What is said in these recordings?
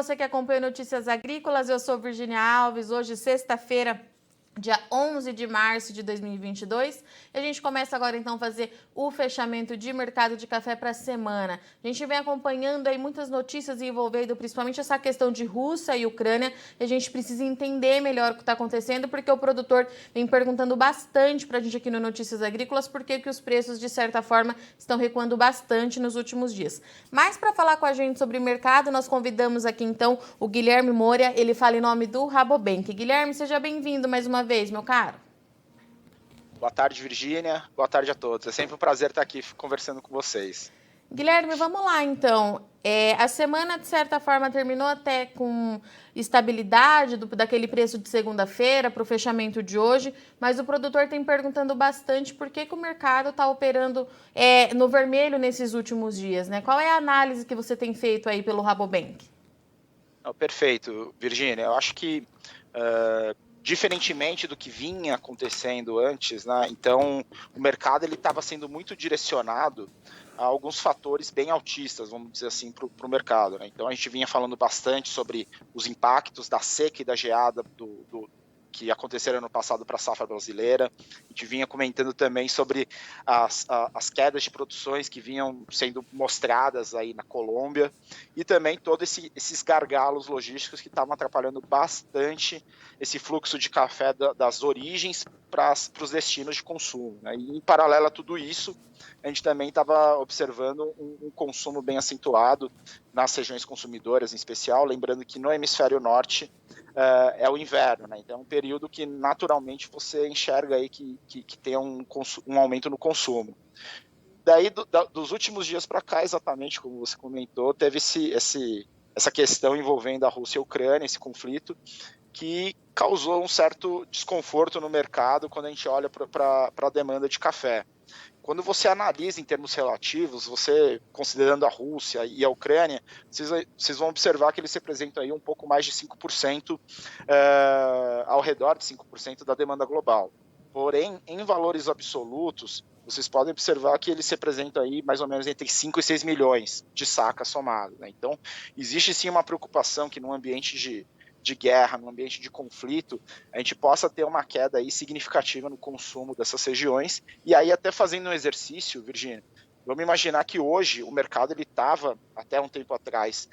você que acompanha Notícias Agrícolas. Eu sou Virgínia Alves. Hoje, sexta-feira, dia 11 de março de 2022. E a gente começa agora, então, a fazer o fechamento de mercado de café para a semana. A gente vem acompanhando aí muitas notícias envolvendo principalmente essa questão de Rússia e Ucrânia. E a gente precisa entender melhor o que está acontecendo, porque o produtor vem perguntando bastante para a gente aqui no Notícias Agrícolas por que os preços, de certa forma, estão recuando bastante nos últimos dias. Mas para falar com a gente sobre o mercado, nós convidamos aqui, então, o Guilherme Moura. Ele fala em nome do Rabobank. Guilherme, seja bem-vindo mais uma vez, meu caro. Boa tarde, Virgínia. Boa tarde a todos. É sempre um prazer estar aqui conversando com vocês. Guilherme, vamos lá, então. A semana, de certa forma, terminou até com estabilidade daquele preço de segunda-feira para o fechamento de hoje, mas o produtor tem perguntando bastante por que o mercado está operando no vermelho nesses últimos dias, né? Qual é a análise que você tem feito aí pelo Rabobank? Perfeito, Virgínia. Eu acho que diferentemente do que vinha acontecendo antes, né? Então o mercado ele estava sendo muito direcionado a alguns fatores bem altistas, vamos dizer assim, para o mercado, né? Então a gente vinha falando bastante sobre os impactos da seca e da geada que aconteceram no passado para a safra brasileira. A gente vinha comentando também sobre as quedas de produções que vinham sendo mostradas aí na Colômbia e também todos esses gargalos logísticos que estavam atrapalhando bastante esse fluxo de café das origens para os destinos de consumo, né? E em paralelo a tudo isso, a gente também estava observando um consumo bem acentuado nas regiões consumidoras em especial, lembrando que no hemisfério norte é o inverno, né? Então é um período que naturalmente você enxerga aí que tem um aumento no consumo. Daí dos últimos dias para cá, exatamente como você comentou, teve essa questão envolvendo a Rússia e a Ucrânia, esse conflito, que causou um certo desconforto no mercado quando a gente olha para a demanda de café. Quando você analisa em termos relativos, você considerando a Rússia e a Ucrânia, vocês vão observar que eles representam aí um pouco mais de 5%, ao redor de 5% da demanda global. Porém, em valores absolutos, vocês podem observar que eles representam aí mais ou menos entre 5 e 6 milhões de sacas somadas, né? Então, existe sim uma preocupação que num ambiente de guerra, num ambiente de conflito, a gente possa ter uma queda aí significativa no consumo dessas regiões. E aí, até fazendo um exercício, Virgínia, vamos imaginar que hoje o mercado ele estava, até um tempo atrás,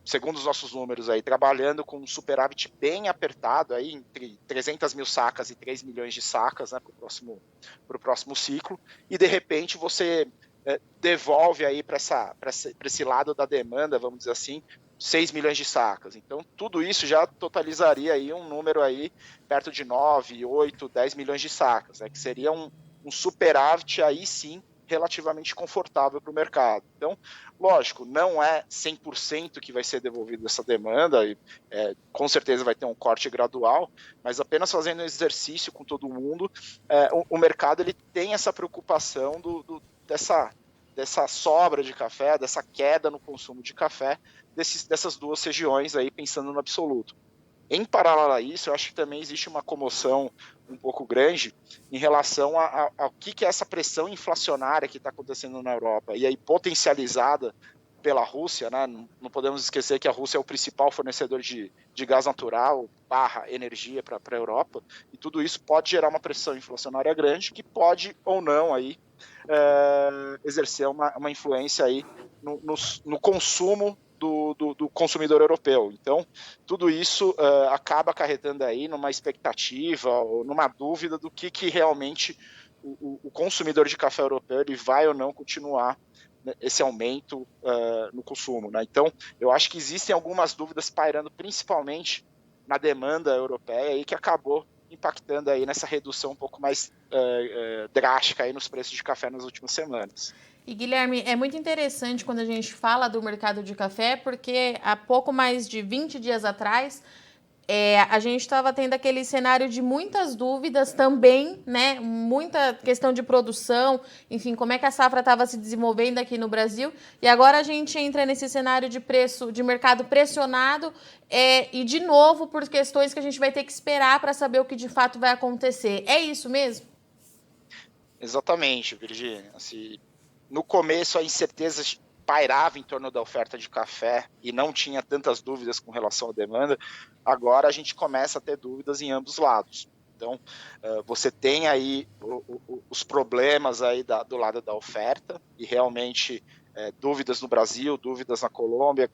segundo os nossos números, aí, trabalhando com um superávit bem apertado, aí, entre 300 mil sacas e 3 milhões de sacas, né, para o próximo ciclo, e de repente você devolve aí para esse lado da demanda, vamos dizer assim, 6 milhões de sacas. Então, tudo isso já totalizaria aí um número aí perto de 9, 8, 10 milhões de sacas, né, que seria um superávit aí sim relativamente confortável para o mercado. Então, lógico, não é 100% que vai ser devolvido essa demanda, com certeza vai ter um corte gradual, mas apenas fazendo um exercício com todo mundo, o mercado ele tem essa preocupação dessa sobra de café, dessa queda no consumo de café, dessas duas regiões aí, pensando no absoluto. Em paralelo a isso, eu acho que também existe uma comoção um pouco grande em relação ao que é essa pressão inflacionária que está acontecendo na Europa, e aí potencializada pela Rússia, né? Não podemos esquecer que a Rússia é o principal fornecedor de gás natural / energia para a Europa, e tudo isso pode gerar uma pressão inflacionária grande que pode ou não aí, exercer uma influência aí no consumo do consumidor europeu. Então, tudo isso acaba acarretando aí numa expectativa ou numa dúvida do que realmente o consumidor de café europeu ele vai ou não continuar esse aumento no consumo, né? Então, eu acho que existem algumas dúvidas pairando principalmente na demanda europeia aí, que acabou impactando aí nessa redução um pouco mais drástica aí nos preços de café nas últimas semanas. E, Guilherme, é muito interessante quando a gente fala do mercado de café, porque há pouco mais de 20 dias atrás, a gente estava tendo aquele cenário de muitas dúvidas também, né? Muita questão de produção, enfim, como é que a safra estava se desenvolvendo aqui no Brasil. E agora a gente entra nesse cenário de preço, de mercado pressionado, e de novo por questões que a gente vai ter que esperar para saber o que de fato vai acontecer. É isso mesmo? Exatamente, Virgínia. Assim, no começo, a incerteza pairava em torno da oferta de café e não tinha tantas dúvidas com relação à demanda, agora a gente começa a ter dúvidas em ambos lados. Então, você tem aí os problemas aí do lado da oferta e realmente dúvidas no Brasil, dúvidas na Colômbia,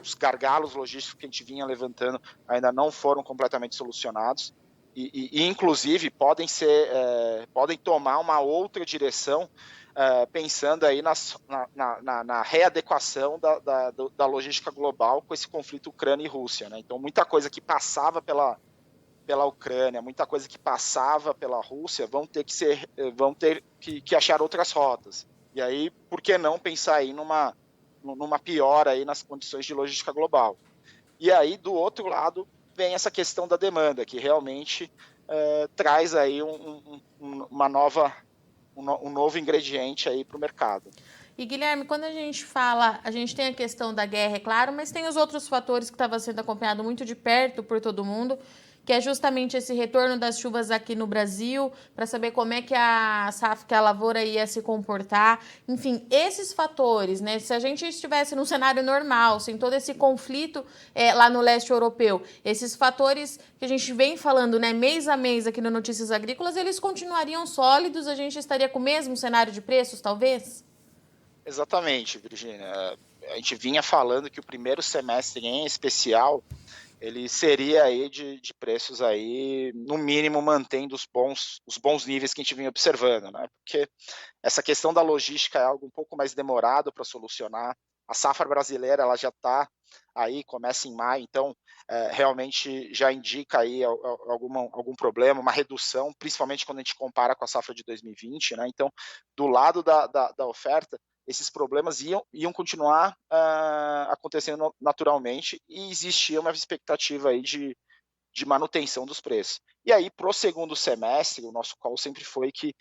os gargalos logísticos que a gente vinha levantando ainda não foram completamente solucionados e inclusive, podem tomar uma outra direção pensando aí na readequação da logística global com esse conflito Ucrânia e Rússia, né? Então, muita coisa que passava pela Ucrânia, muita coisa que passava pela Rússia vão ter que achar outras rotas. E aí, por que não pensar aí numa piora aí nas condições de logística global? E aí, do outro lado, vem essa questão da demanda, que realmente traz aí um novo ingrediente aí para o mercado. E, Guilherme, quando a gente fala, a gente tem a questão da guerra, é claro, mas tem os outros fatores que estavam sendo acompanhado muito de perto por todo mundo, que é justamente esse retorno das chuvas aqui no Brasil, para saber como é que a safra, que a lavoura ia se comportar. Enfim, esses fatores, né? Se a gente estivesse num cenário normal, sem todo esse conflito lá no leste europeu, esses fatores que a gente vem falando, né, mês a mês aqui no Notícias Agrícolas, eles continuariam sólidos? A gente estaria com o mesmo cenário de preços, talvez? Exatamente, Virgínia. A gente vinha falando que o primeiro semestre em especial ele seria aí de preços aí, no mínimo, mantendo os bons níveis que a gente vinha observando, né? Porque essa questão da logística é algo um pouco mais demorado para solucionar. A safra brasileira ela já está aí, começa em maio, então realmente já indica aí algum problema, uma redução, principalmente quando a gente compara com a safra de 2020, né? Então, do lado da oferta, esses problemas iam continuar acontecendo naturalmente e existia uma expectativa aí de manutenção dos preços. E aí, para o segundo semestre, o nosso call sempre foi que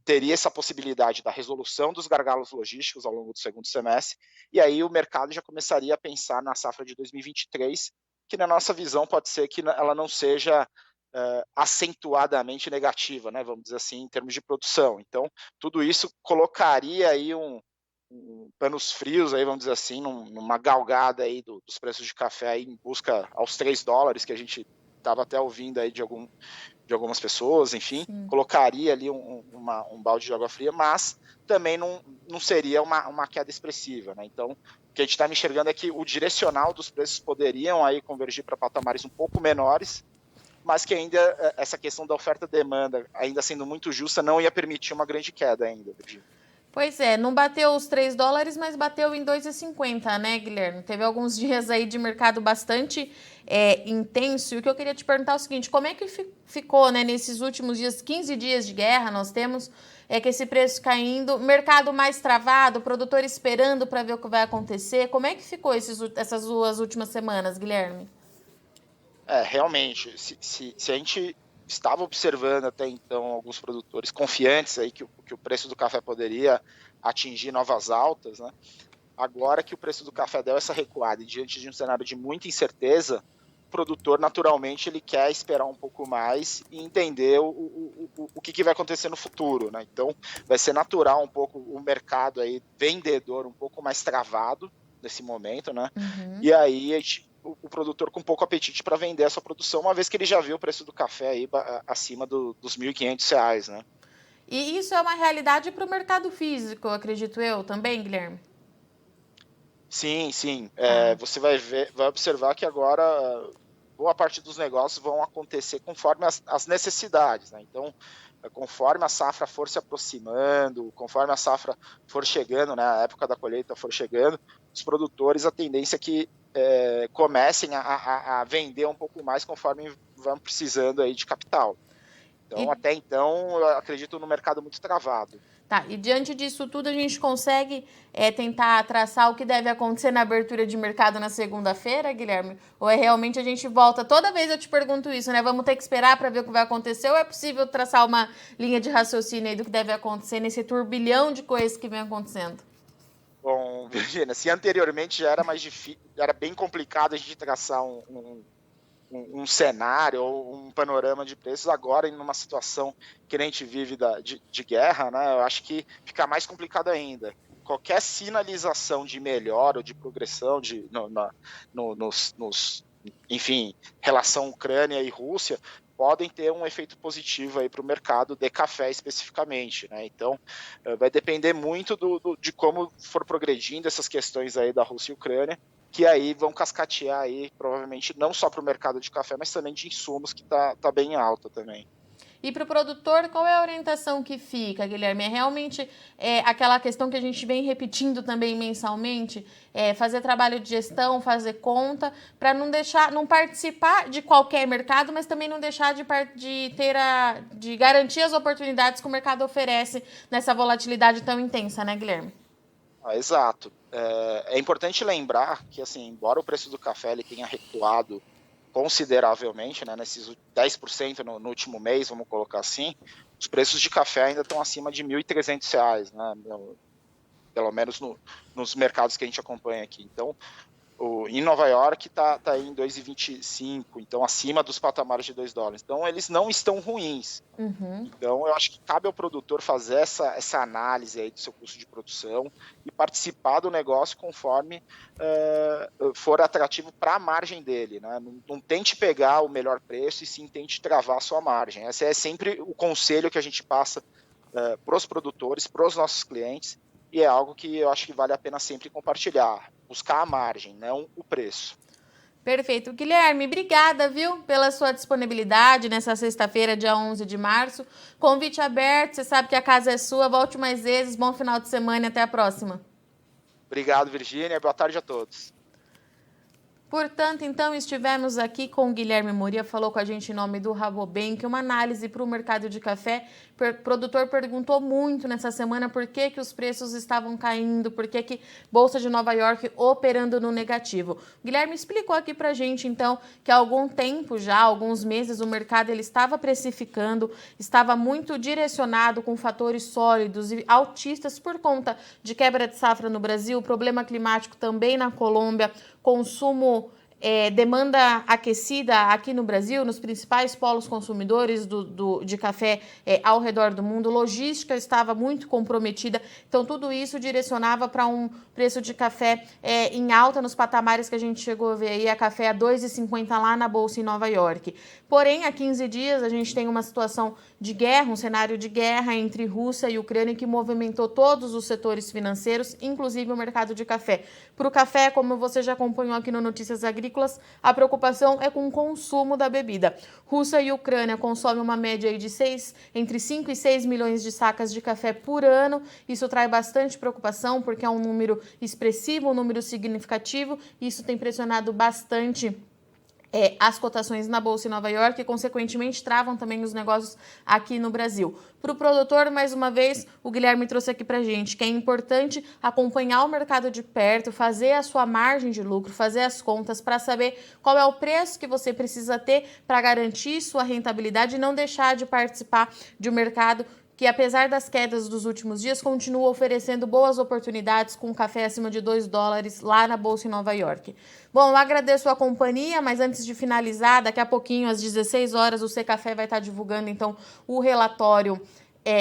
teria essa possibilidade da resolução dos gargalos logísticos ao longo do segundo semestre, e aí o mercado já começaria a pensar na safra de 2023, que na nossa visão pode ser que ela não seja acentuadamente negativa, né, vamos dizer assim, em termos de produção. Então, tudo isso colocaria aí panos frios, aí, vamos dizer assim, numa galgada aí dos preços de café aí em busca aos $3, que a gente estava até ouvindo aí de algumas pessoas, enfim, colocaria ali um balde de água fria, mas também não seria uma queda expressiva, né? Então, o que a gente está enxergando é que o direcional dos preços poderiam aí convergir para patamares um pouco menores, mas que ainda essa questão da oferta-demanda, ainda sendo muito justa, não ia permitir uma grande queda ainda, Virgínia. Pois é, não bateu os $3, mas bateu em 2,50, né, Guilherme? Teve alguns dias aí de mercado bastante intenso. E o que eu queria te perguntar é o seguinte, como é que ficou, né, nesses últimos dias, 15 dias de guerra, nós temos que esse preço caindo, mercado mais travado, produtor esperando para ver o que vai acontecer. Como é que ficou essas 2 últimas semanas, Guilherme? Realmente, se a gente estava observando até então alguns produtores confiantes aí que o preço do café poderia atingir novas altas, né? Agora que o preço do café deu essa recuada e diante de um cenário de muita incerteza, o produtor naturalmente ele quer esperar um pouco mais e entender o que vai acontecer no futuro, né? Então vai ser natural um pouco o mercado aí vendedor um pouco mais travado nesse momento, né? Uhum. E aí o produtor com pouco apetite para vender a sua produção, uma vez que ele já viu o preço do café aí acima dos R$1.500, né? E isso é uma realidade para o mercado físico, acredito eu, também, Guilherme? Sim. Você vai observar que agora boa parte dos negócios vão acontecer conforme as necessidades, né? Então, conforme a safra for se aproximando, conforme a safra for chegando, né, a época da colheita for chegando, os produtores, a tendência é que comecem a vender um pouco mais conforme vão precisando aí de capital. Então, até então, eu acredito no mercado muito travado. Tá, e diante disso tudo, a gente consegue tentar traçar o que deve acontecer na abertura de mercado na segunda-feira, Guilherme? Ou realmente a gente volta? Toda vez eu te pergunto isso, né? Vamos ter que esperar para ver o que vai acontecer? Ou é possível traçar uma linha de raciocínio aí do que deve acontecer nesse turbilhão de coisas que vem acontecendo? Bom, Virginia, se anteriormente já era mais difícil, era bem complicado a gente traçar um cenário ou um panorama de preços, agora em uma situação que a gente vive de guerra, né, eu acho que fica mais complicado ainda. qualquer sinalização de melhora ou de progressão enfim, relação Ucrânia e Rússia, podem ter um efeito positivo aí para o mercado de café especificamente, né? Então, vai depender muito de como for progredindo essas questões aí da Rússia e Ucrânia, que aí vão cascatear aí, provavelmente, não só para o mercado de café, mas também de insumos, que tá bem alta também. E para o produtor, qual é a orientação que fica, Guilherme? É realmente aquela questão que a gente vem repetindo também mensalmente, fazer trabalho de gestão, fazer conta, para não participar de qualquer mercado, mas também não deixar de garantir as oportunidades que o mercado oferece nessa volatilidade tão intensa, né, Guilherme? Exato. É importante lembrar que, assim, embora o preço do café ele tenha recuado consideravelmente, né, nesses 10% no último mês, vamos colocar assim, os preços de café ainda estão acima de R$ 1.300, né, pelo menos nos mercados que a gente acompanha aqui. Então, em Nova York está em 2,25, então acima dos patamares de $2. Então, eles não estão ruins. Uhum. Então, eu acho que cabe ao produtor fazer essa análise aí do seu custo de produção e participar do negócio conforme for atrativo para a margem dele, né? Não tente pegar o melhor preço e sim tente travar a sua margem. Esse é sempre o conselho que a gente passa para os produtores, para os nossos clientes, e é algo que eu acho que vale a pena sempre compartilhar. Buscar a margem, não o preço. Perfeito. Guilherme, obrigada, viu, pela sua disponibilidade nessa sexta-feira, dia 11 de março. Convite aberto, você sabe que a casa é sua. Volte mais vezes, bom final de semana e até a próxima. Obrigado, Virgínia. Boa tarde a todos. Portanto, então, estivemos aqui com o Guilherme Moria, falou com a gente em nome do Rabobank, uma análise para o mercado de café. O produtor perguntou muito nessa semana por que os preços estavam caindo, por que Bolsa de Nova York operando no negativo. O Guilherme explicou aqui para a gente, então, que há algum tempo já, alguns meses, o mercado ele estava precificando, estava muito direcionado com fatores sólidos e altistas por conta de quebra de safra no Brasil, problema climático também na Colômbia, consumo, demanda aquecida aqui no Brasil, nos principais polos consumidores de café ao redor do mundo, logística estava muito comprometida, então tudo isso direcionava para um preço de café em alta nos patamares que a gente chegou a ver aí, a café a 2,50 lá na Bolsa em Nova York. Porém, há 15 dias a gente tem uma situação de guerra, um cenário de guerra entre Rússia e Ucrânia que movimentou todos os setores financeiros, inclusive o mercado de café. Para o café, como você já acompanhou aqui no Notícias Agrícolas, a preocupação é com o consumo da bebida. Rússia e Ucrânia consomem uma média aí de entre 5 e 6 milhões de sacas de café por ano. Isso traz bastante preocupação porque é um número expressivo, um número significativo. Isso tem pressionado bastante as cotações na Bolsa em Nova York e, consequentemente, travam também os negócios aqui no Brasil. Para o produtor, mais uma vez, o Guilherme trouxe aqui para a gente que é importante acompanhar o mercado de perto, fazer a sua margem de lucro, fazer as contas para saber qual é o preço que você precisa ter para garantir sua rentabilidade e não deixar de participar de um mercado que, apesar das quedas dos últimos dias, continua oferecendo boas oportunidades com café acima de $2 lá na Bolsa em Nova York. Bom, eu agradeço a companhia, mas antes de finalizar, daqui a pouquinho, às 16 horas, o C-Café vai estar divulgando, então, o relatório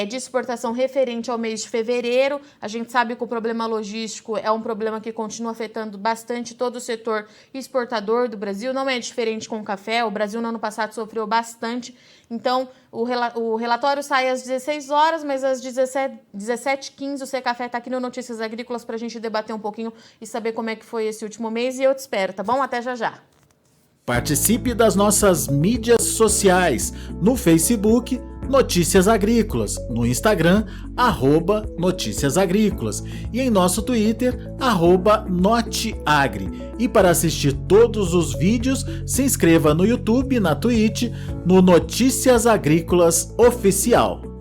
de exportação referente ao mês de fevereiro. A gente sabe que o problema logístico é um problema que continua afetando bastante todo o setor exportador do Brasil. Não é diferente com o café. O Brasil no ano passado sofreu bastante. Então, o relatório sai às 16 horas, mas às 17h15 o C-Café está aqui no Notícias Agrícolas para a gente debater um pouquinho e saber como é que foi esse último mês. E eu te espero, tá bom? Até já já. Participe das nossas mídias sociais no Facebook Notícias Agrícolas, no Instagram @Notícias Agrícolas e em nosso Twitter @Noteagri. E para assistir todos os vídeos, se inscreva no YouTube, na Twitch, no Notícias Agrícolas Oficial.